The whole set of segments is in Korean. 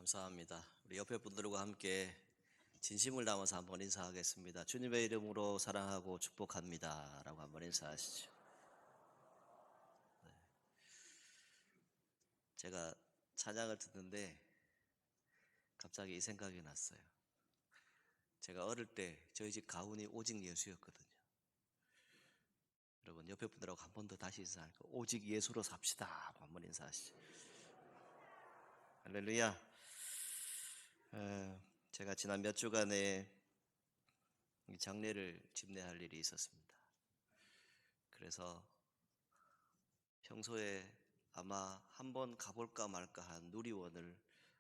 감사합니다. 우리 옆에 분들과 함께 진심을 담아서 한번 인사하겠습니다. 주님의 이름으로 사랑하고 축복합니다. 라고 한번 인사하시죠. 제가 찬양을 듣는데 갑자기 이 생각이 났어요. 제가 어릴 때 저희 집 가훈이 오직 예수였거든요. 여러분 옆에 분들하고 한 번 더 다시 인사할까요? 오직 예수로 삽시다. 한번 인사하시죠. 할렐루야. 제가 지난 몇 주간에 장례를 집례할 일이 있었습니다. 그래서 평소에 아마 한 번 가볼까 말까 한 누리원을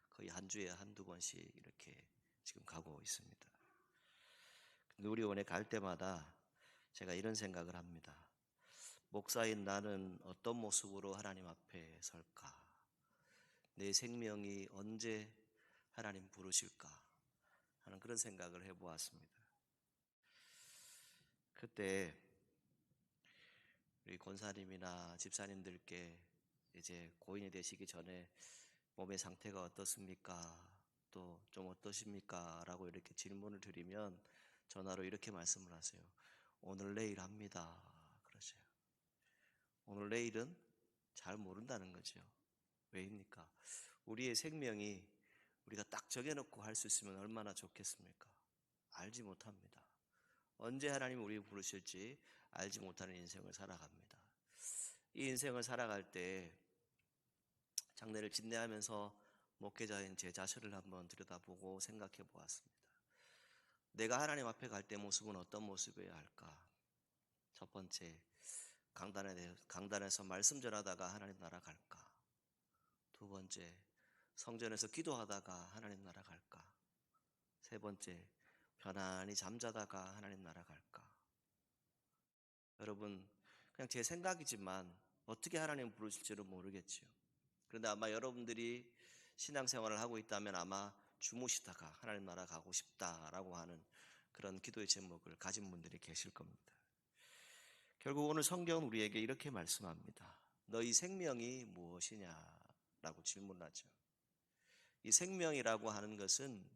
거의 한 주에 한두 번씩 이렇게 지금 가고 있습니다. 누리원에 갈 때마다 제가 이런 생각을 합니다. 목사인 나는 어떤 모습으로 하나님 앞에 설까? 내 생명이 언제 하나님 부르실까? 하는 그런 생각을 해보았습니다. 그때 우리 권사님이나 집사님들께 이제 고인이 되시기 전에 몸의 상태가 어떻습니까? 또 좀 어떠십니까? 라고 이렇게 질문을 드리면 전화로 이렇게 말씀을 하세요. 오늘 내일 합니다. 그러세요. 오늘 내일은 잘 모른다는 거죠. 왜입니까? 우리의 생명이 우리가 딱 정해놓고 할 수 있으면 얼마나 좋겠습니까? 알지 못합니다. 언제 하나님이 우리를 부르실지 알지 못하는 인생을 살아갑니다. 이 인생을 살아갈 때 장례를 집례하면서 목회자인 제 자신을 한번 들여다보고 생각해 보았습니다. 내가 하나님 앞에 갈 때 모습은 어떤 모습이어야 할까? 첫 번째, 강단에서 말씀 전하다가 하나님 나라 갈까? 두 번째, 성전에서 기도하다가 하나님 나라 갈까? 세 번째, 편안히 잠자다가 하나님 나라 갈까? 여러분, 그냥 제 생각이지만 어떻게 하나님 부르실지는 모르겠지요. 그런데 아마 여러분들이 신앙생활을 하고 있다면 아마 주무시다가 하나님 나라 가고 싶다라고 하는 그런 기도의 제목을 가진 분들이 계실 겁니다. 결국 오늘 성경은 우리에게 이렇게 말씀합니다. 너희 생명이 무엇이냐라고 질문하죠. 이 생명이라고 하는 것은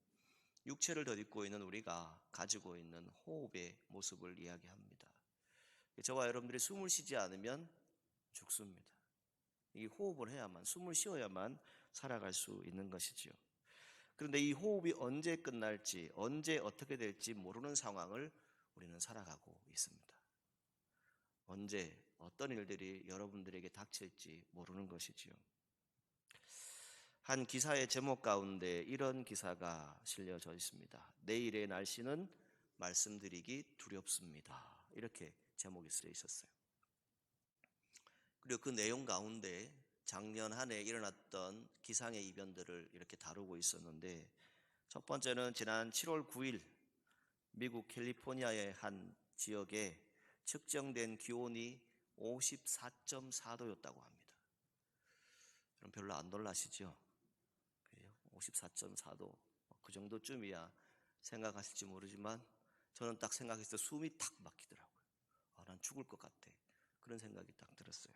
육체를 덧입고 있는 우리가 가지고 있는 호흡의 모습을 이야기합니다. 저와 여러분들이 숨을 쉬지 않으면 죽습니다. 이 호흡을 해야만, 숨을 쉬어야만 살아갈 수 있는 것이지요. 그런데 이 호흡이 언제 끝날지, 언제 어떻게 될지 모르는 상황을 우리는 살아가고 있습니다. 언제 어떤 일들이 여러분들에게 닥칠지 모르는 것이지요. 한 기사의 제목 가운데 이런 기사가 실려져 있습니다. 내일의 날씨는 말씀드리기 두렵습니다. 이렇게 제목이 쓰여 있었어요. 그리고 그 내용 가운데 작년 한 해 일어났던 기상의 이변들을 이렇게 다루고 있었는데, 첫 번째는 지난 7월 9일 미국 캘리포니아의 한 지역에 측정된 기온이 54.4도였다고 합니다. 그럼 별로 안 놀라시죠? 54.4도 그 정도쯤이야 생각하실지 모르지만 저는 딱 생각했을 때 숨이 탁 막히더라고요. 난 죽을 것 같아. 그런 생각이 딱 들었어요.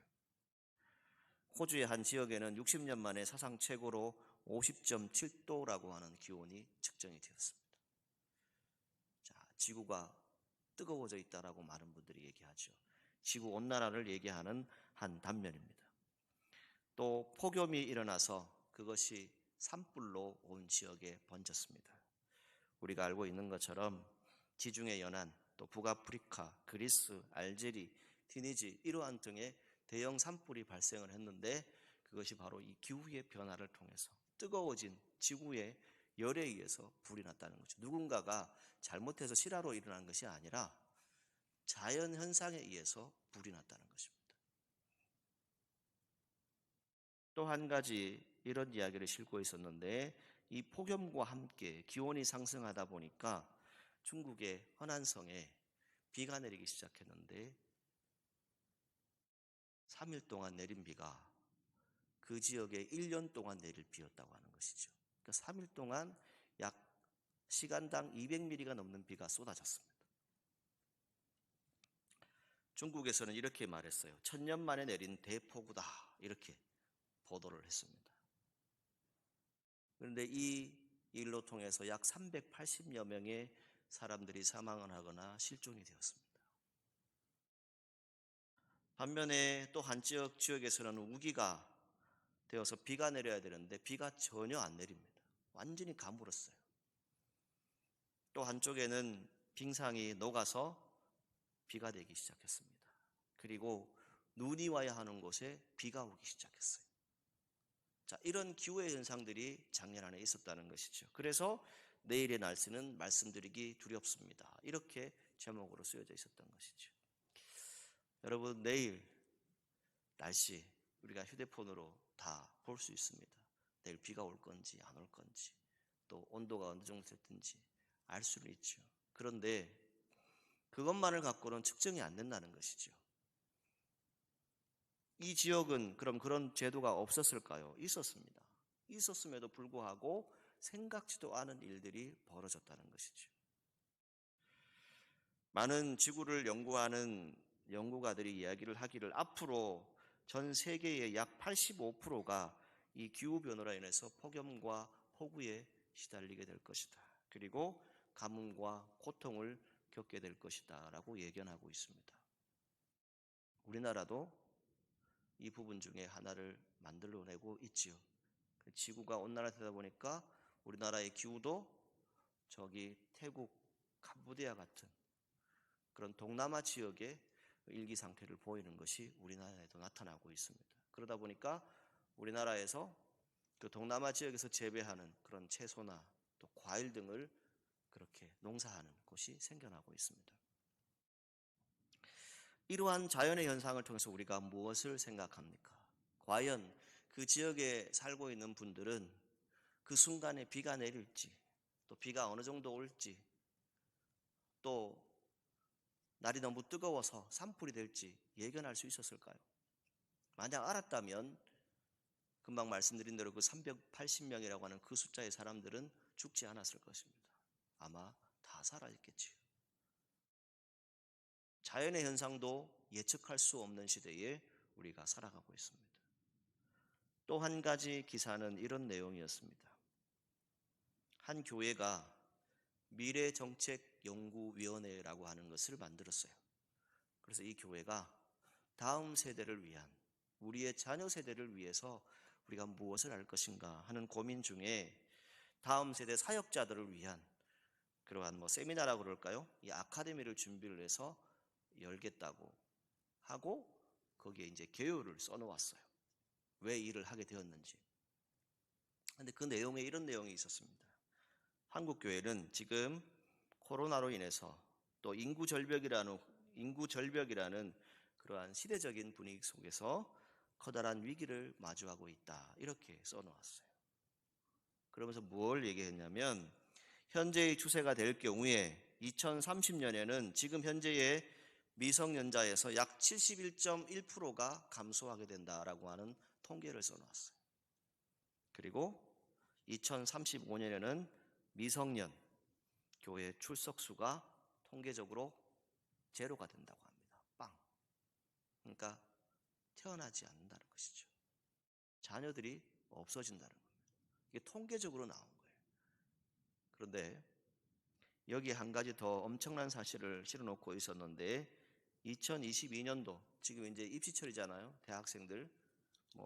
호주의 한 지역에는 60년 만에 사상 최고로 50.7도라고 하는 기온이 측정이 되었습니다. 자, 지구가 뜨거워져 있다라고 많은 분들이 얘기하죠. 지구 온난화를 얘기하는 한 단면입니다. 또 폭염이 일어나서 그것이 산불로 온 지역에 번졌습니다. 우리가 알고 있는 것처럼 지중해 연안, 또 북아프리카, 그리스, 알제리, 티니지 이러한 등의 대형 산불이 발생을 했는데 그것이 바로 이 기후의 변화를 통해서 뜨거워진 지구의 열에 의해서 불이 났다는 거죠. 누군가가 잘못해서 실화로 일어난 것이 아니라 자연 현상에 의해서 불이 났다는 것입니다. 또 한 가지 이런 이야기를 싣고 있었는데, 이 폭염과 함께 기온이 상승하다 보니까 중국의 허난성에 비가 내리기 시작했는데 3일 동안 내린 비가 그 지역에 1년 동안 내릴 비였다고 하는 것이죠. 그러니까 3일 동안 약 시간당 200mm가 넘는 비가 쏟아졌습니다. 중국에서는 이렇게 말했어요. 1000년 만에 내린 대폭우다. 이렇게 보도를 했습니다. 그런데 이 일로 통해서 약 380여 명의 사람들이 사망을 하거나 실종이 되었습니다. 반면에 또 한 지역에서는 우기가 되어서 비가 내려야 되는데 비가 전혀 안 내립니다. 완전히 가물었어요. 또 한쪽에는 빙상이 녹아서 비가 내기 시작했습니다. 그리고 눈이 와야 하는 곳에 비가 오기 시작했어요. 자, 이런 기후의 현상들이 작년 안에 있었다는 것이죠. 그래서 내일의 날씨는 말씀드리기 두렵습니다. 이렇게 제목으로 쓰여져 있었던 것이죠. 여러분, 내일 날씨 우리가 휴대폰으로 다 볼 수 있습니다. 내일 비가 올 건지 안 올 건지, 또 온도가 어느 정도 됐든지 알 수는 있죠. 그런데 그것만을 갖고는 측정이 안 된다는 것이죠. 이 지역은 그럼 그런 제도가 없었을까요? 있었습니다. 있었음에도 불구하고 생각지도 않은 일들이 벌어졌다는 것이죠. 많은 지구를 연구하는 연구가들이 이야기를 하기를 앞으로 전 세계의 약 85%가 이 기후변화로 인해서 폭염과 폭우에 시달리게 될 것이다. 그리고 가뭄과 고통을 겪게 될 것이다 라고 예견하고 있습니다. 우리나라도 이 부분 중에 하나를 만들어내고 있지요. 지구가 온난화되다 보니까 우리나라의 기후도 저기 태국, 캄보디아 같은 그런 동남아 지역의 일기 상태를 보이는 것이 우리나라에도 나타나고 있습니다. 그러다 보니까 우리나라에서 그 동남아 지역에서 재배하는 그런 채소나 또 과일 등을 그렇게 농사하는 곳이 생겨나고 있습니다. 이러한 자연의 현상을 통해서 우리가 무엇을 생각합니까? 과연 그 지역에 살고 있는 분들은 그 순간에 비가 내릴지, 또 비가 어느 정도 올지, 또 날이 너무 뜨거워서 산불이 될지 예견할 수 있었을까요? 만약 알았다면 금방 말씀드린 대로 그 380명이라고 하는 그 숫자의 사람들은 죽지 않았을 것입니다. 아마 다 살아있겠지요. 자연의 현상도 예측할 수 없는 시대에 우리가 살아가고 있습니다. 또 한 가지 기사는 이런 내용이었습니다. 한 교회가 미래정책연구위원회라고 하는 것을 만들었어요. 그래서 이 교회가 다음 세대를 위한, 우리의 자녀 세대를 위해서 우리가 무엇을 할 것인가 하는 고민 중에 다음 세대 사역자들을 위한 그러한 세미나라고 그럴까요? 이 아카데미를 준비를 해서 열겠다고 하고 거기에 이제 개요를 써놓았어요. 왜 일을 하게 되었는지. 근데 그 내용에 이런 내용이 있었습니다. 한국 교회는 지금 코로나로 인해서 또 인구 절벽이라는 그러한 시대적인 분위기 속에서 커다란 위기를 마주하고 있다. 이렇게 써놓았어요. 그러면서 뭘 얘기했냐면 현재의 추세가 될 경우에 2030년에는 지금 현재의 미성년자에서 약 71.1%가 감소하게 된다라고 하는 통계를 써놓았어요. 그리고 2035년에는 미성년 교회 출석 수가 통계적으로 제로가 된다고 합니다. 빵. 그러니까 태어나지 않는다는 것이죠. 자녀들이 없어진다는 겁니다. 이게 통계적으로 나온 거예요. 그런데 여기 한 가지 더 엄청난 사실을 실어놓고 있었는데 2022년도 지금 이제 입시철이잖아요. 대학생들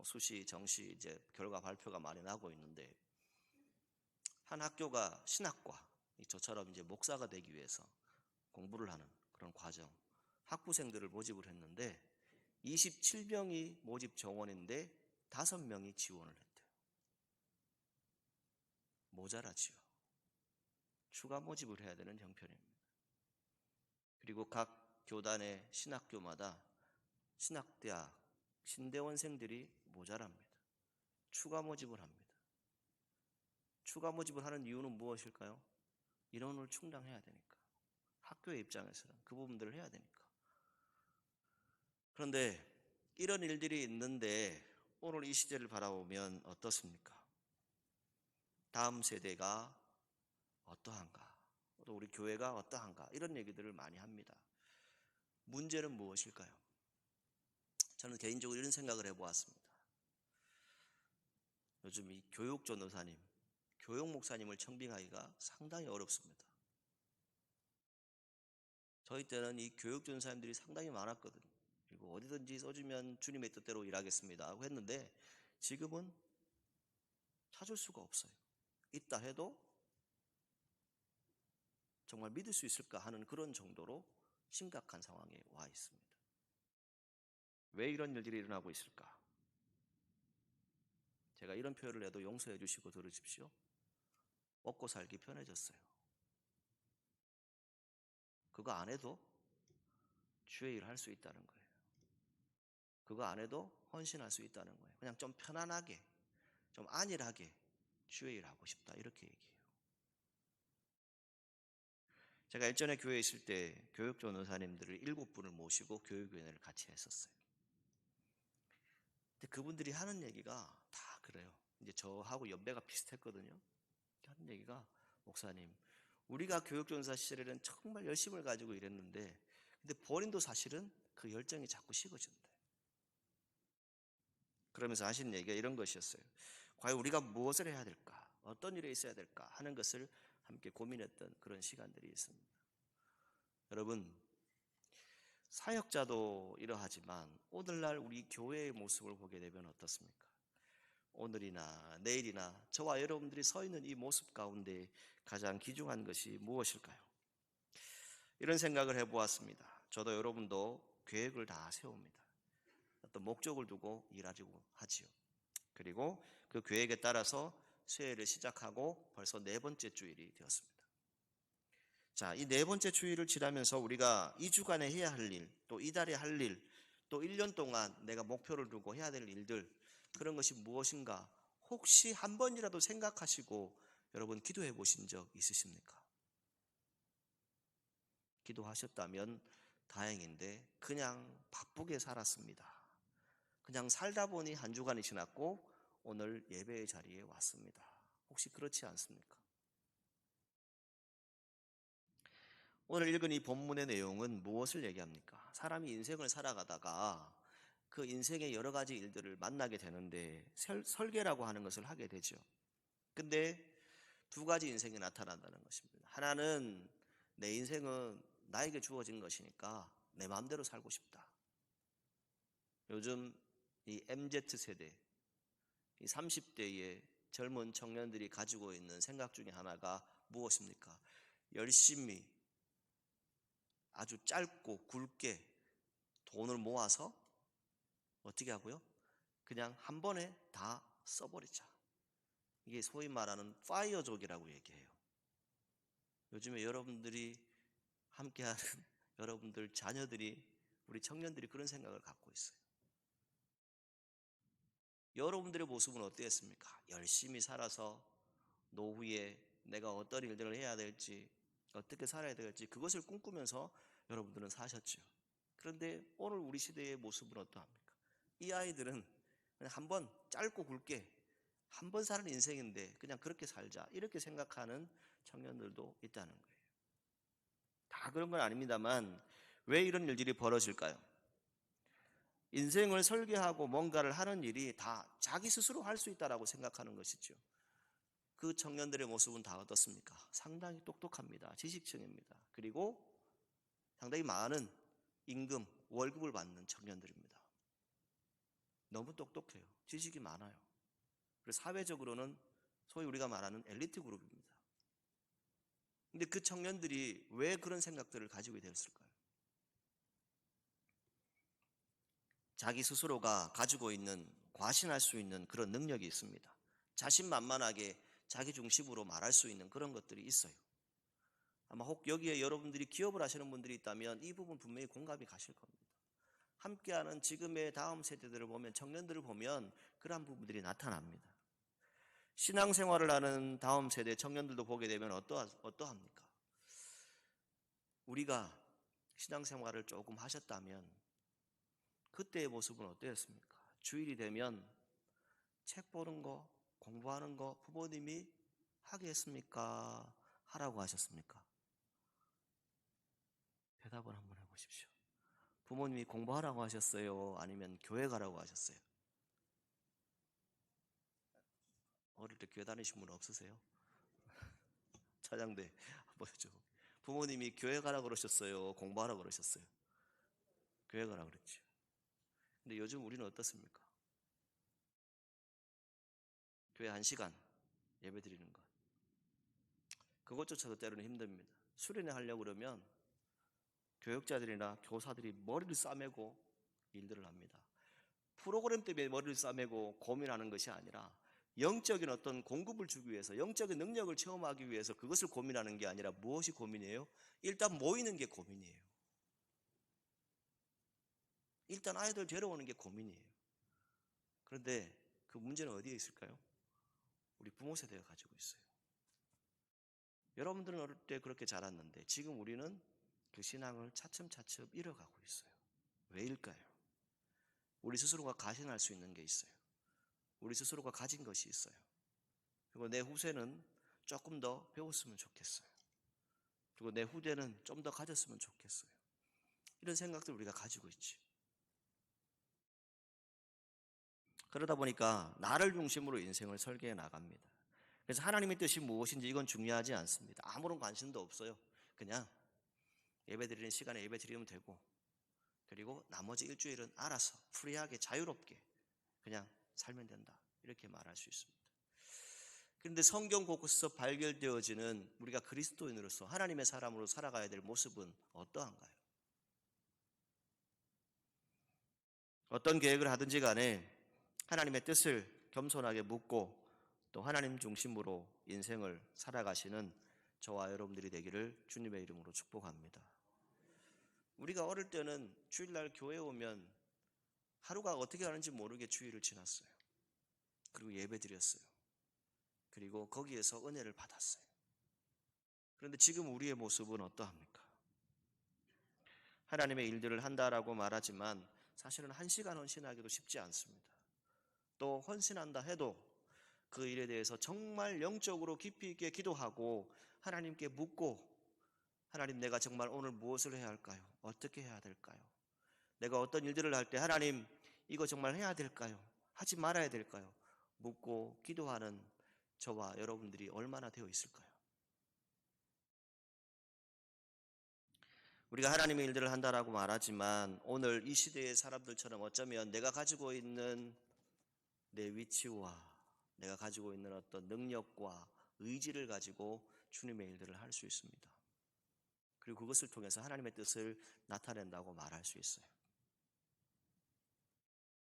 수시, 정시 이제 결과 발표가 많이 나고 있는데 한 학교가 신학과 저처럼 이제 목사가 되기 위해서 공부를 하는 그런 과정 학부생들을 모집을 했는데 27명이 모집 정원인데 5명이 지원을 했대요. 모자라지요. 추가 모집을 해야 되는 형편입니다. 그리고 각 교단의 신학교마다 신학대학, 신대원생들이 모자랍니다. 추가 모집을 합니다. 추가 모집을 하는 이유는 무엇일까요? 인원을 충당해야 되니까. 학교의 입장에서는 그 부분들을 해야 되니까. 그런데 이런 일들이 있는데 오늘 이 시대를 바라보면 어떻습니까? 다음 세대가 어떠한가? 또 우리 교회가 어떠한가? 이런 얘기들을 많이 합니다. 문제는 무엇일까요? 저는 개인적으로 이런 생각을 해보았습니다. 요즘 이 교육 전도사님, 교육 목사님을 청빙하기가 상당히 어렵습니다. 저희 때는 이 교육 전사님들이 상당히 많았거든요. 그리고 어디든지 써주면 주님의 뜻대로 일하겠습니다 하고 했는데 지금은 찾을 수가 없어요. 있다 해도 정말 믿을 수 있을까 하는 그런 정도로 심각한 상황에 와 있습니다. 왜 이런 일들이 일어나고 있을까? 제가 이런 표현을 해도 용서해 주시고 들으십시오. 먹고 살기 편해졌어요. 그거 안 해도 주의 일을 할 수 있다는 거예요. 그거 안 해도 헌신할 수 있다는 거예요. 그냥 좀 편안하게, 좀 안일하게 주의 일을 하고 싶다 이렇게 얘기해요. 제가 일전에 교회에 있을 때 교육 전도사님들을 7분을 모시고 교육위원회를 같이 했었어요. 근데 그분들이 하는 얘기가 다 그래요. 이제 저하고 연배가 비슷했거든요. 하는 얘기가 목사님, 우리가 교육전사 시절에는 정말 열심을 가지고 일했는데 근데 본인도 사실은 그 열정이 자꾸 식어진대. 그러면서 하신 얘기가 이런 것이었어요. 과연 우리가 무엇을 해야 될까? 어떤 일에 있어야 될까? 하는 것을 함께 고민했던 그런 시간들이 있습니다. 여러분, 사역자도 이러하지만 오늘날 우리 교회의 모습을 보게 되면 어떻습니까? 오늘이나 내일이나 저와 여러분들이 서 있는 이 모습 가운데 가장 귀중한 것이 무엇일까요? 이런 생각을 해보았습니다. 저도 여러분도 계획을 다 세웁니다. 어떤 목적을 두고 일하려고 하지요. 그리고 그 계획에 따라서 수혜를 시작하고 벌써 4번째 주일이 되었습니다. 자, 이 4번째 주일을 지나면서 우리가 2주간에 해야 할 일, 또 이달에 할 일, 또 1년 동안 내가 목표를 두고 해야 될 일들, 그런 것이 무엇인가 혹시 한 번이라도 생각하시고 여러분 기도해 보신 적 있으십니까? 기도하셨다면 다행인데 그냥 바쁘게 살았습니다. 그냥 살다 보니 한 주간이 지났고 오늘 예배의 자리에 왔습니다. 혹시 그렇지 않습니까? 오늘 읽은 이 본문의 내용은 무엇을 얘기합니까? 사람이 인생을 살아가다가 그 인생의 여러 가지 일들을 만나게 되는데 설계라고 하는 것을 하게 되죠. 근데 2가지 인생이 나타난다는 것입니다. 하나는 내 인생은 나에게 주어진 것이니까 내 마음대로 살고 싶다. 요즘 이 MZ세대, 이 30대의 젊은 청년들이 가지고 있는 생각 중에 하나가 무엇입니까? 열심히 아주 짧고 굵게 돈을 모아서 어떻게 하고요? 그냥 한 번에 다 써버리자. 이게 소위 말하는 파이어족이라고 얘기해요. 요즘에 여러분들이 함께하는 여러분들 자녀들이, 우리 청년들이 그런 생각을 갖고 있어요. 여러분들의 모습은 어땠습니까? 열심히 살아서 노후에 내가 어떤 일들을 해야 될지, 어떻게 살아야 될지 그것을 꿈꾸면서 여러분들은 사셨죠. 그런데 오늘 우리 시대의 모습은 어떠합니까? 이 아이들은 그냥 한번 짧고 굵게 한 번 사는 인생인데 그냥 그렇게 살자 이렇게 생각하는 청년들도 있다는 거예요. 다 그런 건 아닙니다만 왜 이런 일들이 벌어질까요? 인생을 설계하고 뭔가를 하는 일이 다 자기 스스로 할 수 있다라고 생각하는 것이죠. 그 청년들의 모습은 다 어떻습니까? 상당히 똑똑합니다. 지식층입니다. 그리고 상당히 많은 임금, 월급을 받는 청년들입니다. 너무 똑똑해요. 지식이 많아요. 그래서 사회적으로는 소위 우리가 말하는 엘리트 그룹입니다. 근데 그 청년들이 왜 그런 생각들을 가지게 되었을까요? 자기 스스로가 가지고 있는, 과신할 수 있는 그런 능력이 있습니다. 자신만만하게 자기 중심으로 말할 수 있는 그런 것들이 있어요. 아마 혹 여기에 여러분들이 기업을 하시는 분들이 있다면 이 부분 분명히 공감이 가실 겁니다. 함께하는 지금의 다음 세대들을 보면, 청년들을 보면 그러한 부분들이 나타납니다. 신앙생활을 하는 다음 세대 청년들도 보게 되면 어떠합니까? 우리가 신앙생활을 조금 하셨다면 그때의 모습은 어땠습니까? 주일이 되면 책 보는 거, 공부하는 거 부모님이 하게 했습니까? 하라고 하셨습니까? 대답을 한번 해보십시오. 부모님이 공부하라고 하셨어요? 아니면 교회 가라고 하셨어요? 어릴 때 교회 다니신 분 없으세요? 찬양대 뭐죠? 부모님이 교회 가라 그러셨어요? 공부하라 그러셨어요? 교회 가라 그랬죠. 근데 요즘 우리는 어떻습니까? 교회 1시간 예배 드리는 것. 그것조차도 때로는 힘듭니다. 수련회 하려고 그러면 교육자들이나 교사들이 머리를 싸매고 일들을 합니다. 프로그램 때문에 머리를 싸매고 고민하는 것이 아니라 영적인 어떤 공급을 주기 위해서, 영적인 능력을 체험하기 위해서 그것을 고민하는 게 아니라 무엇이 고민이에요? 일단 모이는 게 고민이에요. 일단 아이들 데려오는 게 고민이에요. 그런데 그 문제는 어디에 있을까요? 우리 부모 세대가 가지고 있어요. 여러분들은 어릴 때 그렇게 자랐는데 지금 우리는 그 신앙을 차츰차츰 잃어가고 있어요. 왜일까요? 우리 스스로가 가신할 수 있는 게 있어요. 우리 스스로가 가진 것이 있어요. 그리고 내 후세는 조금 더 배웠으면 좋겠어요. 그리고 내 후대는 좀 더 가졌으면 좋겠어요. 이런 생각들 우리가 가지고 있지. 그러다 보니까 나를 중심으로 인생을 설계해 나갑니다. 그래서 하나님의 뜻이 무엇인지 이건 중요하지 않습니다. 아무런 관심도 없어요. 그냥 예배 드리는 시간에 예배 드리면 되고, 그리고 나머지 일주일은 알아서 프리하게 자유롭게 그냥 살면 된다. 이렇게 말할 수 있습니다. 그런데 성경 곳곳에서 발견되어지는 우리가 그리스도인으로서 하나님의 사람으로 살아가야 될 모습은 어떠한가요? 어떤 계획을 하든지 간에 하나님의 뜻을 겸손하게 묻고 또 하나님 중심으로 인생을 살아가시는 저와 여러분들이 되기를 주님의 이름으로 축복합니다. 우리가 어릴 때는 주일날 교회 오면 하루가 어떻게 가는지 모르게 주일을 지났어요. 그리고 예배 드렸어요. 그리고 거기에서 은혜를 받았어요. 그런데 지금 우리의 모습은 어떠합니까? 하나님의 일들을 한다라고 말하지만 사실은 1시간 헌신하기도 쉽지 않습니다. 또 헌신한다 해도 그 일에 대해서 정말 영적으로 깊이 있게 기도하고 하나님께 묻고, 하나님, 내가 정말 오늘 무엇을 해야 할까요? 어떻게 해야 될까요? 내가 어떤 일들을 할 때 하나님, 이거 정말 해야 될까요? 하지 말아야 될까요? 묻고 기도하는 저와 여러분들이 얼마나 되어 있을까요? 우리가 하나님의 일들을 한다라고 말하지만 오늘 이 시대의 사람들처럼 어쩌면 내가 가지고 있는 내 위치와 내가 가지고 있는 어떤 능력과 의지를 가지고 주님의 일들을 할 수 있습니다. 그리고 그것을 통해서 하나님의 뜻을 나타낸다고 말할 수 있어요.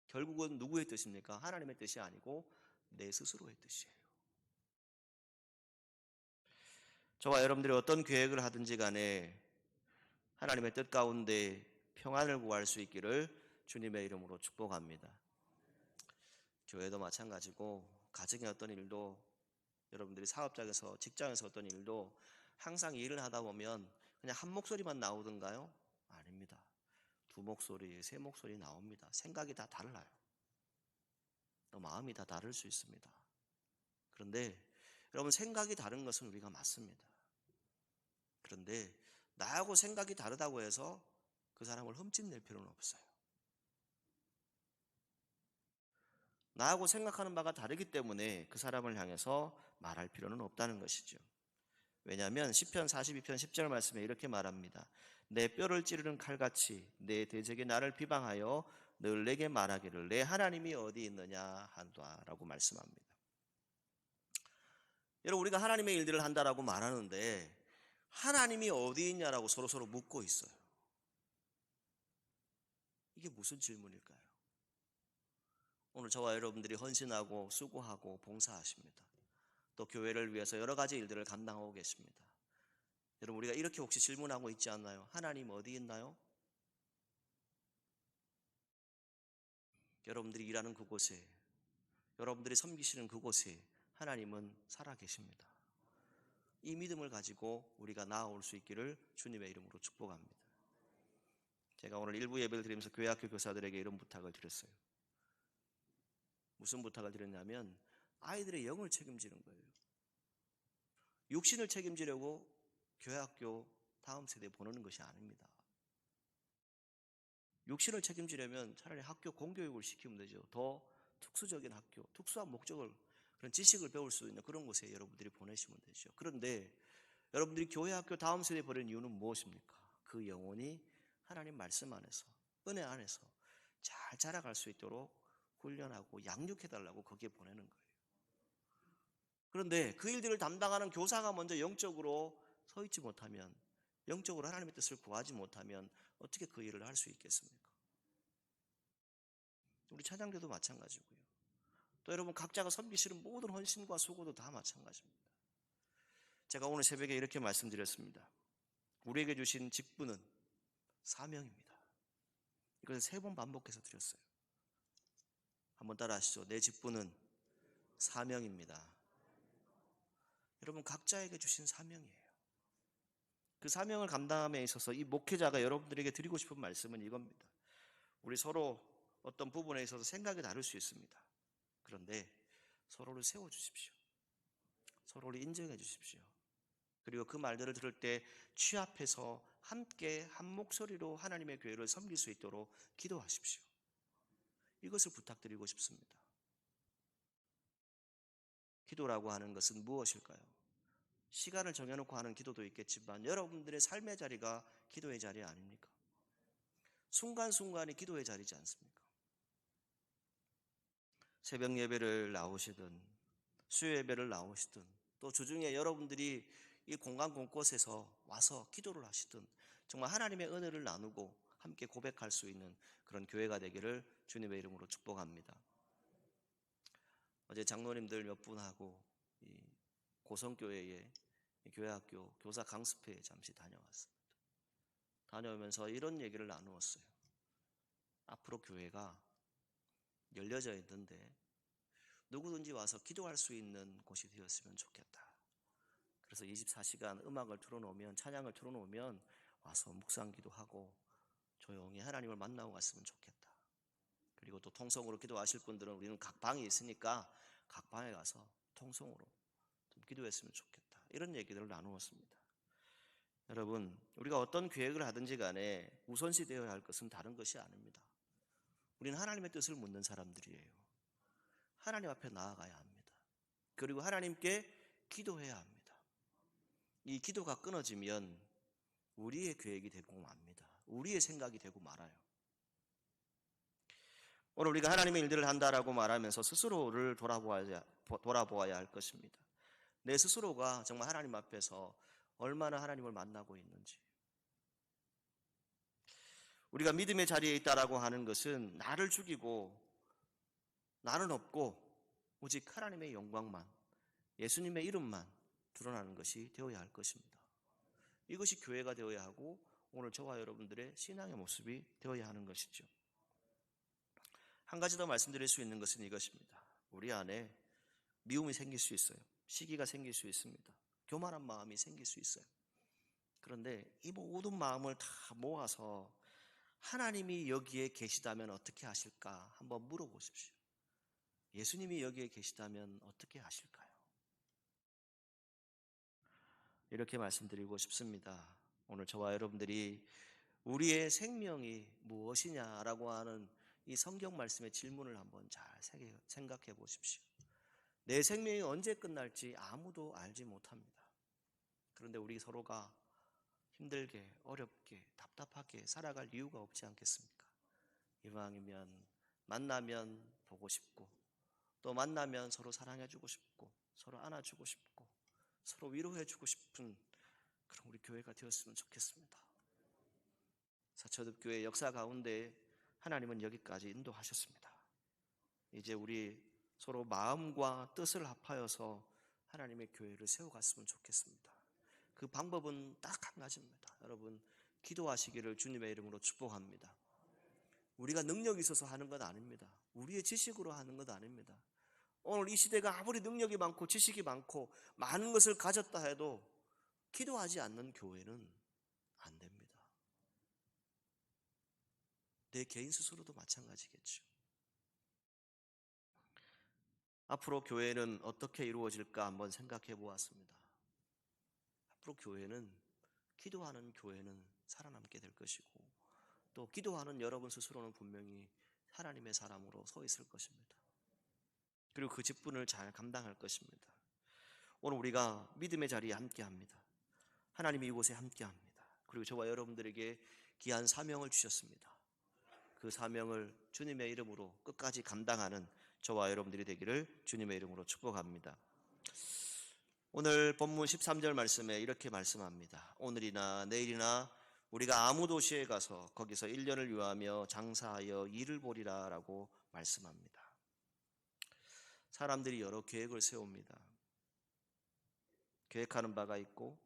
결국은 누구의 뜻입니까? 하나님의 뜻이 아니고 내 스스로의 뜻이에요. 저와 여러분들이 어떤 계획을 하든지 간에 하나님의 뜻 가운데 평안을 구할 수 있기를 주님의 이름으로 축복합니다. 교회도 마찬가지고 가정의 어떤 일도, 여러분들이 사업장에서 직장에서 어떤 일도 항상 일을 하다 보면 그냥 한 목소리만 나오던가요? 아닙니다. 2목소리, 3목소리 나옵니다. 생각이 다 달라요. 또 마음이 다 다를 수 있습니다. 그런데 여러분, 생각이 다른 것은 우리가 맞습니다. 그런데 나하고 생각이 다르다고 해서 그 사람을 흠집낼 필요는 없어요. 나하고 생각하는 바가 다르기 때문에 그 사람을 향해서 말할 필요는 없다는 것이죠. 왜냐하면 시편 42편 10절 말씀에 이렇게 말합니다. 내 뼈를 찌르는 칼같이 내 대적이 나를 비방하여 늘 내게 말하기를 내 하나님이 어디 있느냐 한다라고 말씀합니다. 여러분, 우리가 하나님의 일들을 한다라고 말하는데 하나님이 어디 있냐라고 서로서로 묻고 있어요. 이게 무슨 질문일까요? 오늘 저와 여러분들이 헌신하고 수고하고 봉사하십니다. 또 교회를 위해서 여러 가지 일들을 감당하고 계십니다. 여러분, 우리가 이렇게 혹시 질문하고 있지 않나요? 하나님 어디 있나요? 여러분들이 일하는 그곳에, 여러분들이 섬기시는 그곳에 하나님은 살아계십니다. 이 믿음을 가지고 우리가 나아올 수 있기를 주님의 이름으로 축복합니다. 제가 오늘 일부 예배를 드리면서 교회학교 교사들에게 이런 부탁을 드렸어요. 무슨 부탁을 드렸냐면 아이들의 영을 책임지는 거예요. 육신을 책임지려고 교회학교 다음 세대에 보내는 것이 아닙니다. 육신을 책임지려면 차라리 학교 공교육을 시키면 되죠. 더 특수적인 학교, 특수한 목적을 그런 지식을 배울 수 있는 그런 곳에 여러분들이 보내시면 되죠. 그런데 여러분들이 교회 학교 다음 세대에 보내는 이유는 무엇입니까? 그 영혼이 하나님 말씀 안에서, 은혜 안에서 잘 자라갈 수 있도록 훈련하고 양육해달라고 거기에 보내는 거예요. 그런데 그 일들을 담당하는 교사가 먼저 영적으로 서 있지 못하면, 영적으로 하나님의 뜻을 구하지 못하면 어떻게 그 일을 할 수 있겠습니까? 우리 찬양대도 마찬가지고요. 또 여러분 각자가 섬기시는 모든 헌신과 수고도 다 마찬가지입니다. 제가 오늘 새벽에 이렇게 말씀드렸습니다. 우리에게 주신 직분은 사명입니다. 이것을 3번 반복해서 드렸어요. 한번 따라 하시죠. 내 직분은 사명입니다. 여러분 각자에게 주신 사명이에요. 그 사명을 감당함에 있어서 이 목회자가 여러분들에게 드리고 싶은 말씀은 이겁니다. 우리 서로 어떤 부분에 있어서 생각이 다를 수 있습니다. 그런데 서로를 세워주십시오. 서로를 인정해 주십시오. 그리고 그 말들을 들을 때 취합해서 함께 한 목소리로 하나님의 교회를 섬길 수 있도록 기도하십시오. 이것을 부탁드리고 싶습니다. 기도라고 하는 것은 무엇일까요? 시간을 정해놓고 하는 기도도 있겠지만 여러분들의 삶의 자리가 기도의 자리 아닙니까? 순간순간이 기도의 자리지 않습니까? 새벽 예배를 나오시든 수요 예배를 나오시든 또 주중에 여러분들이 이 공간 곳곳에서 와서 기도를 하시든 정말 하나님의 은혜를 나누고 함께 고백할 수 있는 그런 교회가 되기를 주님의 이름으로 축복합니다. 어제 장로님들 몇 분하고 이 고성교회의 교회학교 교사 강습회에 잠시 다녀왔습니다. 다녀오면서 이런 얘기를 나누었어요. 앞으로 교회가 열려져 있는데 누구든지 와서 기도할 수 있는 곳이 되었으면 좋겠다. 그래서 24시간 음악을 틀어놓으면, 찬양을 틀어놓으면 와서 묵상기도 하고 조용히 하나님을 만나고 갔으면 좋겠다. 그리고 또 통성으로 기도하실 분들은 우리는 각 방이 있으니까 각 방에 가서 통성으로 좀 기도했으면 좋겠다. 이런 얘기들을 나누었습니다. 여러분, 우리가 어떤 계획을 하든지 간에 우선시 되어야 할 것은 다른 것이 아닙니다. 우리는 하나님의 뜻을 묻는 사람들이에요. 하나님 앞에 나아가야 합니다. 그리고 하나님께 기도해야 합니다. 이 기도가 끊어지면 우리의 계획이 되고 맙니다. 우리의 생각이 되고 말아요. 오늘 우리가 하나님의 일들을 한다라고 말하면서 스스로를 돌아보아야 할 것입니다. 내 스스로가 정말 하나님 앞에서 얼마나 하나님을 만나고 있는지. 우리가 믿음의 자리에 있다라고 하는 것은 나를 죽이고 나는 없고 오직 하나님의 영광만, 예수님의 이름만 드러나는 것이 되어야 할 것입니다. 이것이 교회가 되어야 하고 오늘 저와 여러분들의 신앙의 모습이 되어야 하는 것이죠. 한 가지 더 말씀드릴 수 있는 것은 이것입니다. 우리 안에 미움이 생길 수 있어요. 시기가 생길 수 있습니다. 교만한 마음이 생길 수 있어요. 그런데 이 모든 마음을 다 모아서 하나님이 여기에 계시다면 어떻게 하실까 한번 물어보십시오. 예수님이 여기에 계시다면 어떻게 하실까요? 이렇게 말씀드리고 싶습니다. 오늘 저와 여러분들이 우리의 생명이 무엇이냐라고 하는 이 성경 말씀의 질문을 한번 잘 생각해 보십시오. 내 생명이 언제 끝날지 아무도 알지 못합니다. 그런데 우리 서로가 힘들게, 어렵게, 답답하게 살아갈 이유가 없지 않겠습니까? 이왕이면 만나면 보고 싶고 또 만나면 서로 사랑해주고 싶고 서로 안아주고 싶고 서로 위로해주고 싶은 그런 우리 교회가 되었으면 좋겠습니다. 사초듭교회 역사 가운데 하나님은 여기까지 인도하셨습니다. 이제 우리 서로 마음과 뜻을 합하여서 하나님의 교회를 세워갔으면 좋겠습니다. 그 방법은 딱 한 가지입니다. 여러분 기도하시기를 주님의 이름으로 축복합니다. 우리가 능력이 있어서 하는 것 아닙니다. 우리의 지식으로 하는 것 아닙니다. 오늘 이 시대가 아무리 능력이 많고 지식이 많고 많은 것을 가졌다 해도 기도하지 않는 교회는 안 됩니다. 내 개인 스스로도 마찬가지겠죠. 앞으로 교회는 어떻게 이루어질까 한번 생각해 보았습니다. 앞으로 교회는 기도하는 교회는 살아남게 될 것이고 또 기도하는 여러분 스스로는 분명히 하나님의 사람으로 서 있을 것입니다. 그리고 그 직분을 잘 감당할 것입니다. 오늘 우리가 믿음의 자리에 함께합니다. 하나님이 이곳에 함께합니다. 그리고 저와 여러분들에게 귀한 사명을 주셨습니다. 그 사명을 주님의 이름으로 끝까지 감당하는 저와 여러분들이 되기를 주님의 이름으로 축복합니다. 오늘 본문 13절 말씀에 이렇게 말씀합니다. 오늘이나 내일이나 우리가 아무 도시에 가서 거기서 1년을 유하며 장사하여 일을 보리라 라고 말씀합니다. 사람들이 여러 계획을 세웁니다. 계획하는 바가 있고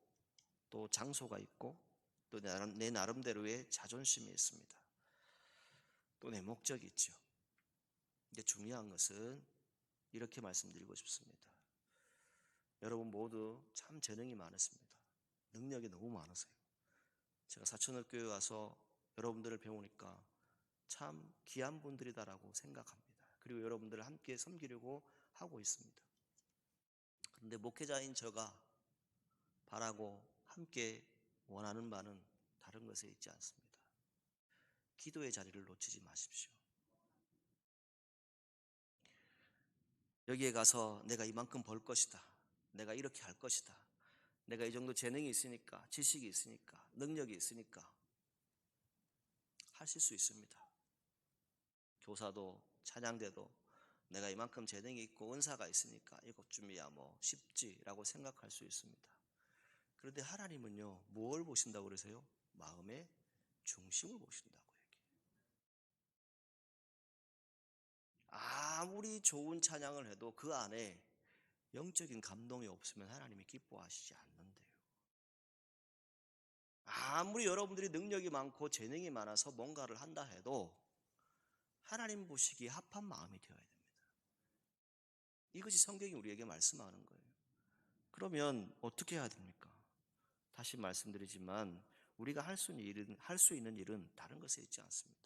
또 장소가 있고 또 내 나름대로의 자존심이 있습니다. 또 내 목적이 있죠. 근데 중요한 것은 이렇게 말씀드리고 싶습니다. 여러분 모두 참 재능이 많으십니다. 능력이 너무 많으세요. 제가 사천업교회 와서 여러분들을 배우니까 참 귀한 분들이다라고 생각합니다. 그리고 여러분들을 함께 섬기려고 하고 있습니다. 그런데 목회자인 저가 바라고 함께 원하는 바는 다른 것에 있지 않습니다. 기도의 자리를 놓치지 마십시오. 여기에 가서 내가 이만큼 벌 것이다. 내가 이렇게 할 것이다. 내가 이 정도 재능이 있으니까, 지식이 있으니까, 능력이 있으니까 하실 수 있습니다. 교사도 찬양대도 내가 이만큼 재능이 있고 은사가 있으니까 이것쯤이야 뭐 쉽지라고 생각할 수 있습니다. 그런데 하나님은요, 뭘 보신다고 그러세요? 마음의 중심을 보신다고 얘기해요. 아무리 좋은 찬양을 해도 그 안에 영적인 감동이 없으면 하나님이 기뻐하시지 않는데요. 아무리 여러분들이 능력이 많고 재능이 많아서 뭔가를 한다 해도 하나님 보시기에 합한 마음이 되어야 됩니다. 이것이 성경이 우리에게 말씀하는 거예요. 그러면 어떻게 해야 됩니까? 다시 말씀드리지만 우리가 할 수 있는 일은 다른 것에 있지 않습니다.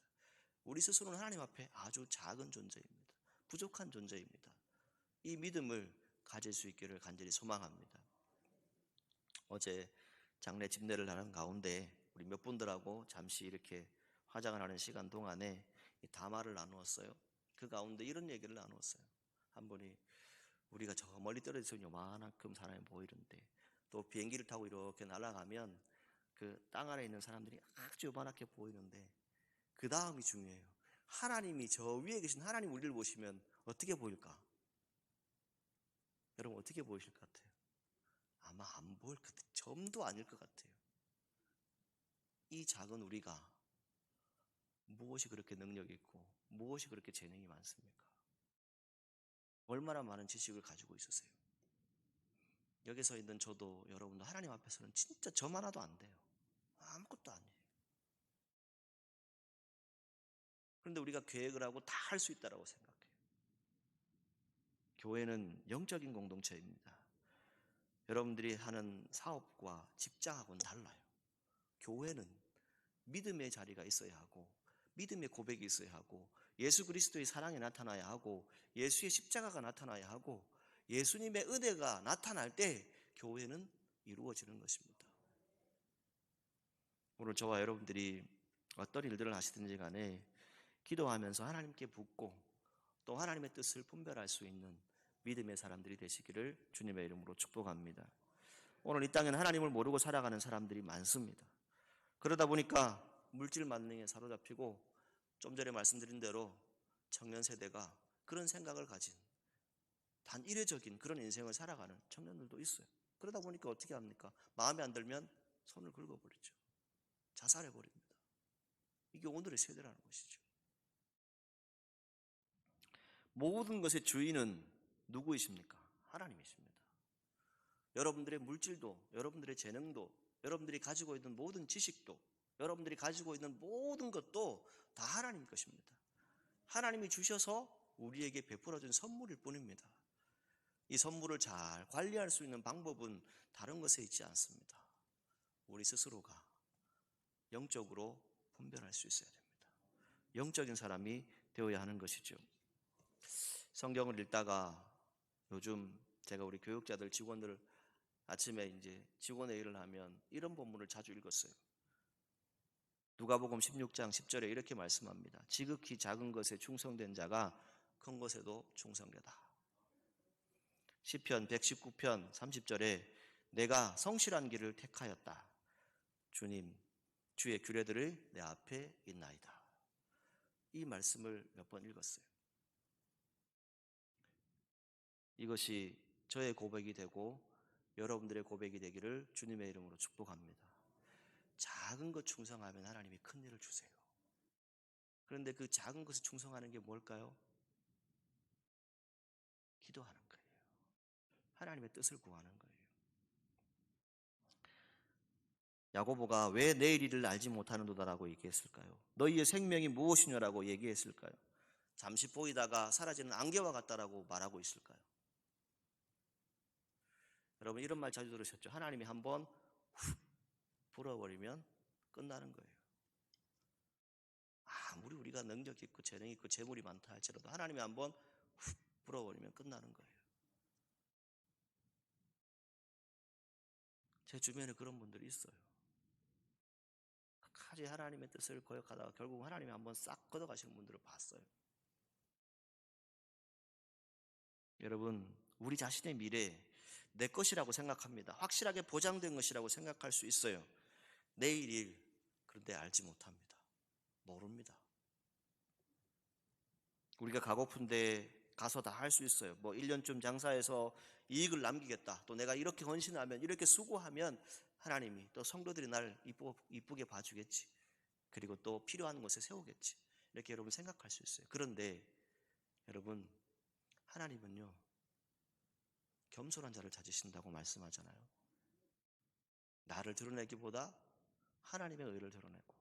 우리 스스로는 하나님 앞에 아주 작은 존재입니다. 부족한 존재입니다. 이 믿음을 가질 수 있기를 간절히 소망합니다. 어제 장례 집례를 하는 가운데 우리 몇 분들하고 잠시 이렇게 화장을 하는 시간 동안에 담화를 나누었어요. 그 가운데 이런 얘기를 나누었어요. 한 분이 우리가 저 멀리 떨어져서 요만큼 사람이 보이는데 또 비행기를 타고 이렇게 날아가면 그 땅 아래 있는 사람들이 아주 요만하게 보이는데 그 다음이 중요해요. 하나님이 저 위에 계신 하나님 우리를 보시면 어떻게 보일까? 여러분 어떻게 보이실 것 같아요? 아마 안 보일 것 같아요. 점도 아닐 것 같아요. 이 작은 우리가 무엇이 그렇게 능력이 있고 무엇이 그렇게 재능이 많습니까? 얼마나 많은 지식을 가지고 있으세요? 여기서 있는 저도 여러분도 하나님 앞에서는 진짜 점 하나도 안 돼요. 아무것도 아니에요. 그런데 우리가 계획을 하고 다 할 수 있다고 생각해요. 교회는 영적인 공동체입니다. 여러분들이 하는 사업과 직장하고는 달라요. 교회는 믿음의 자리가 있어야 하고 믿음의 고백이 있어야 하고 예수 그리스도의 사랑이 나타나야 하고 예수의 십자가가 나타나야 하고 예수님의 은혜가 나타날 때 교회는 이루어지는 것입니다. 오늘 저와 여러분들이 어떤 일들을 하시든지 간에 기도하면서 하나님께 묻고 또 하나님의 뜻을 분별할 수 있는 믿음의 사람들이 되시기를 주님의 이름으로 축복합니다. 오늘 이 땅에는 하나님을 모르고 살아가는 사람들이 많습니다. 그러다 보니까 물질 만능에 사로잡히고 좀 전에 말씀드린 대로 청년 세대가 그런 생각을 가진 단 이례적인 그런 인생을 살아가는 청년들도 있어요. 그러다 보니까 어떻게 합니까? 마음에 안 들면 손을 긁어버리죠. 자살해버립니다. 이게 오늘의 세대라는 것이죠. 모든 것의 주인은 누구이십니까? 하나님이십니다. 여러분들의 물질도, 여러분들의 재능도, 여러분들이 가지고 있는 모든 지식도, 여러분들이 가지고 있는 모든 것도 다 하나님 것입니다. 하나님이 주셔서 우리에게 베풀어 준 선물일 뿐입니다. 이 선물을 잘 관리할 수 있는 방법은 다른 것에 있지 않습니다. 우리 스스로가 영적으로 분별할 수 있어야 됩니다. 영적인 사람이 되어야 하는 것이죠. 성경을 읽다가 요즘 제가 우리 교육자들, 직원들 아침에 이제 직원회의를 하면 이런 본문을 자주 읽었어요. 누가복음 16장 10절에 이렇게 말씀합니다. 지극히 작은 것에 충성된 자가 큰 것에도 충성되다. 시편 119편 30절에 내가 성실한 길을 택하였다. 주님, 주의 규례들을 내 앞에 있나이다. 이 말씀을 몇 번 읽었어요. 이것이 저의 고백이 되고 여러분들의 고백이 되기를 주님의 이름으로 축복합니다. 작은 것 충성하면 하나님이 큰 일을 주세요. 그런데 그 작은 것을 충성하는 게 뭘까요? 기도하는 거예요. 하나님의 뜻을 구하는 거예요. 야고보가 왜 내일 일을 알지 못하는도다라고 얘기했을까요? 너희의 생명이 무엇이냐라고 얘기했을까요? 잠시 보이다가 사라지는 안개와 같다라고 말하고 있을까요? 여러분 이런 말 자주 들으셨죠? 하나님이 한번 훅 불어버리면 끝나는 거예요. 아무리 우리가 능력 있고 재능 있고 재물이 많다 할지라도 하나님이 한번 훅 불어버리면 끝나는 거예요. 제 주변에 그런 분들이 있어요. 끝까지 하나님의 뜻을 거역하다가 결국 하나님이 한번 싹 걷어가시는 분들을 봤어요. 여러분 우리 자신의 미래 내 것이라고 생각합니다. 확실하게 보장된 것이라고 생각할 수 있어요. 내일 일 그런데 알지 못합니다. 모릅니다. 우리가 가고픈데 가서 다 할 수 있어요. 뭐 1년쯤 장사해서 이익을 남기겠다. 또 내가 이렇게 헌신하면 이렇게 수고하면 하나님이 또 성도들이 날 이쁘게 봐주겠지. 그리고 또 필요한 곳에 세우겠지. 이렇게 여러분 생각할 수 있어요. 그런데 여러분 하나님은요 겸손한 자를 찾으신다고 말씀하잖아요. 나를 드러내기보다 하나님의 의를 드러내고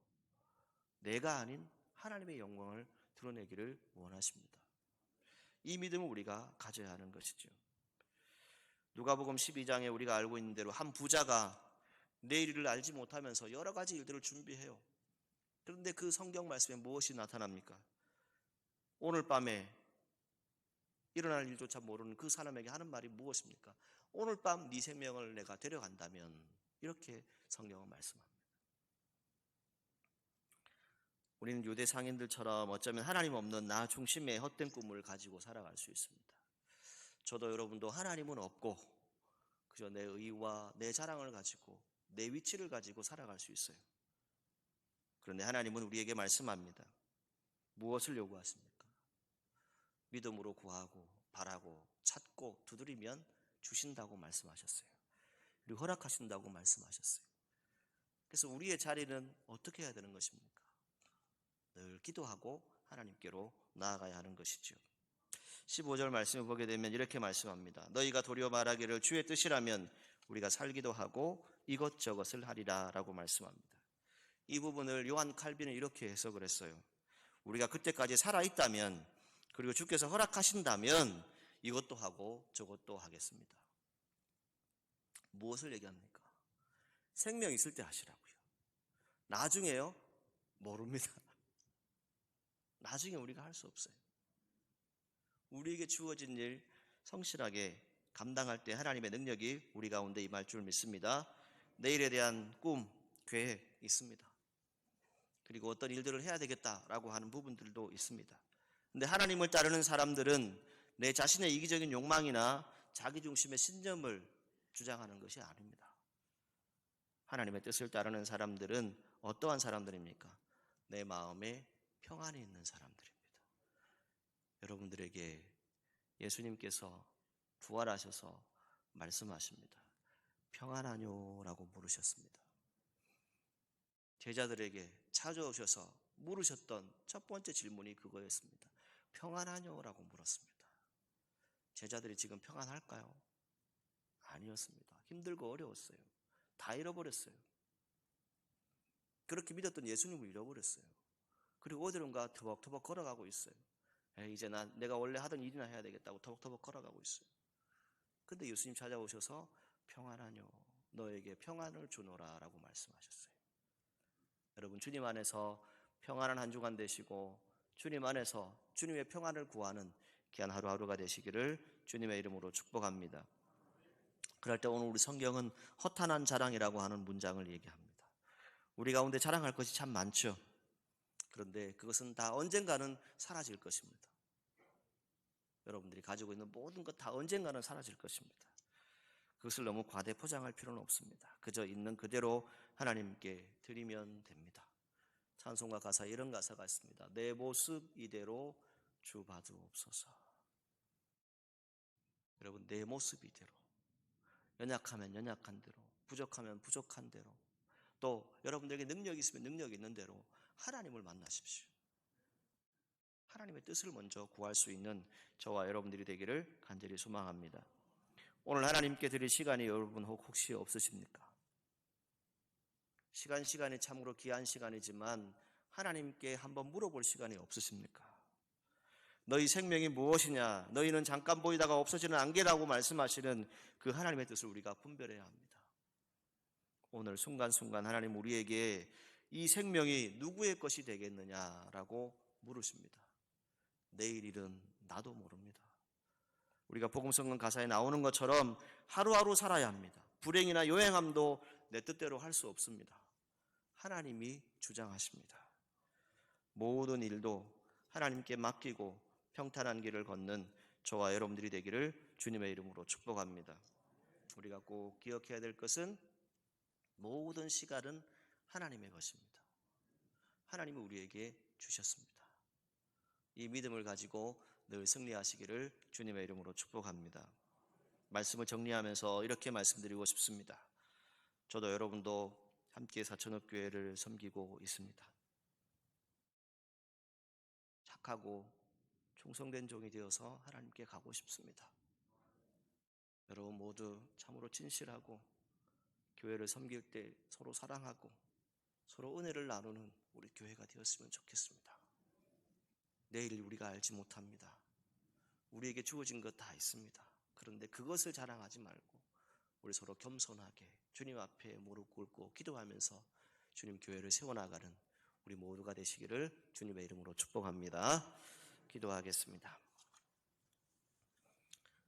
내가 아닌 하나님의 영광을 드러내기를 원하십니다. 이 믿음을 우리가 가져야 하는 것이죠. 누가복음 12장에 우리가 알고 있는 대로 한 부자가 내일을 알지 못하면서 여러 가지 일들을 준비해요. 그런데 그 성경 말씀에 무엇이 나타납니까? 오늘 밤에 일어날 일조차 모르는 그 사람에게 하는 말이 무엇입니까? 오늘 밤 네 생명을 내가 데려간다면, 이렇게 성경은 말씀합니다. 우리는 유대 상인들처럼 어쩌면 하나님 없는 나 중심의 헛된 꿈을 가지고 살아갈 수 있습니다. 저도 여러분도 하나님은 없고 그저 내 의와 내 자랑을 가지고 내 위치를 가지고 살아갈 수 있어요. 그런데 하나님은 우리에게 말씀합니다. 무엇을 요구하십니까? 믿음으로 구하고 바라고 찾고 두드리면 주신다고 말씀하셨어요. 그리고 허락하신다고 말씀하셨어요. 그래서 우리의 자리는 어떻게 해야 되는 것입니까? 늘 기도하고 하나님께로 나아가야 하는 것이죠. 15절 말씀을 보게 되면 이렇게 말씀합니다. 너희가 도리어 말하기를 주의 뜻이라면 우리가 살기도 하고 이것저것을 하리라 라고 말씀합니다. 이 부분을 요한 칼빈은 이렇게 해석을 했어요. 우리가 그때까지 살아있다면, 그리고 주께서 허락하신다면 이것도 하고 저것도 하겠습니다. 무엇을 얘기합니까? 생명 있을 때 하시라고요. 나중에요? 모릅니다. 나중에 우리가 할 수 없어요. 우리에게 주어진 일 성실하게 감당할 때 하나님의 능력이 우리 가운데 임할 줄 믿습니다. 내일에 대한 꿈, 계획 있습니다. 그리고 어떤 일들을 해야 되겠다라고 하는 부분들도 있습니다. 근데 하나님을 따르는 사람들은 내 자신의 이기적인 욕망이나 자기중심의 신념을 주장하는 것이 아닙니다. 하나님의 뜻을 따르는 사람들은 어떠한 사람들입니까? 내 마음에 평안이 있는 사람들입니다. 여러분들에게 예수님께서 부활하셔서 말씀하십니다. 평안하뇨라고 물으셨습니다. 제자들에게 찾아오셔서 물으셨던 첫 번째 질문이 그거였습니다. 평안하뇨라고 물었습니다. 제자들이 지금 평안할까요? 아니었습니다. 힘들고 어려웠어요. 다 잃어버렸어요. 그렇게 믿었던 예수님을 잃어버렸어요. 그리고 어디론가 터벅터벅 걸어가고 있어요. 이제 내가 원래 하던 일이나 해야 되겠다고 터벅터벅 걸어가고 있어요. 근데 예수님 찾아오셔서 평안하뇨, 너에게 평안을 주노라 라고 말씀하셨어요. 여러분 주님 안에서 평안한 한 주간 되시고 주님 안에서 주님의 평안을 구하는 귀한 하루하루가 되시기를 주님의 이름으로 축복합니다. 그럴 때 오늘 우리 성경은 허탄한 자랑이라고 하는 문장을 얘기합니다. 우리 가운데 자랑할 것이 참 많죠. 그런데 그것은 다 언젠가는 사라질 것입니다. 여러분들이 가지고 있는 모든 것 다 언젠가는 사라질 것입니다. 그것을 너무 과대 포장할 필요는 없습니다. 그저 있는 그대로 하나님께 드리면 됩니다. 찬송가 가사에 이런 가사가 있습니다. 내 모습 이대로 주 봐주옵소서. 여러분, 내 모습 이대로, 연약하면 연약한 대로, 부족하면 부족한 대로, 또 여러분들에게 능력이 있으면 능력이 있는 대로 하나님을 만나십시오. 하나님의 뜻을 먼저 구할 수 있는 저와 여러분들이 되기를 간절히 소망합니다. 오늘 하나님께 드릴 시간이 여러분 혹시 없으십니까? 시간이 참으로 귀한 시간이지만 하나님께 한번 물어볼 시간이 없으십니까? 너희 생명이 무엇이냐? 너희는 잠깐 보이다가 없어지는 안개라고 말씀하시는 그 하나님의 뜻을 우리가 분별해야 합니다. 오늘 순간순간 하나님 우리에게 이 생명이 누구의 것이 되겠느냐라고 물으십니다. 내일 일은 나도 모릅니다. 우리가 복음성경 가사에 나오는 것처럼 하루하루 살아야 합니다. 불행이나 요행함도 내 뜻대로 할 수 없습니다. 하나님이 주장하십니다. 모든 일도 하나님께 맡기고 평탄한 길을 걷는 저와 여러분들이 되기를 주님의 이름으로 축복합니다. 우리가 꼭 기억해야 될 것은 모든 시간은 하나님의 것입니다. 하나님이 우리에게 주셨습니다. 이 믿음을 가지고 늘 승리하시기를 주님의 이름으로 축복합니다. 말씀을 정리하면서 이렇게 말씀드리고 싶습니다. 저도 여러분도 함께 사천읍교회를 섬기고 있습니다. 착하고 충성된 종이 되어서 하나님께 가고 싶습니다. 여러분 모두 참으로 진실하고 교회를 섬길 때 서로 사랑하고 서로 은혜를 나누는 우리 교회가 되었으면 좋겠습니다. 내일 우리가 알지 못합니다. 우리에게 주어진 것 다 있습니다. 그런데 그것을 자랑하지 말고 우리 서로 겸손하게 주님 앞에 무릎 꿇고 기도하면서 주님 교회를 세워나가는 우리 모두가 되시기를 주님의 이름으로 축복합니다. 기도하겠습니다.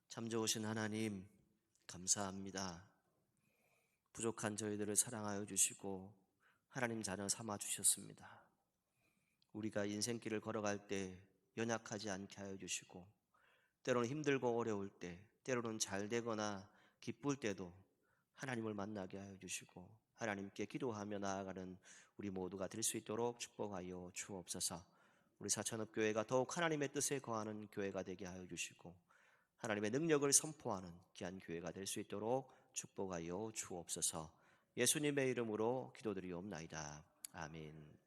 참 좋으신 하나님 감사합니다. 부족한 저희들을 사랑하여 주시고 하나님 자녀 삼아 주셨습니다. 우리가 인생길을 걸어갈 때 연약하지 않게 하여 주시고 때로는 힘들고 어려울 때 때로는 잘 되거나 기쁠 때도 하나님을 만나게 하여 주시고 하나님께 기도하며 나아가는 우리 모두가 될 수 있도록 축복하여 주옵소서. 우리 사천읍교회가 더욱 하나님의 뜻에 거하는 교회가 되게 하여 주시고 하나님의 능력을 선포하는 귀한 교회가 될 수 있도록 축복하여 주옵소서. 예수님의 이름으로 기도드리옵나이다. 아멘.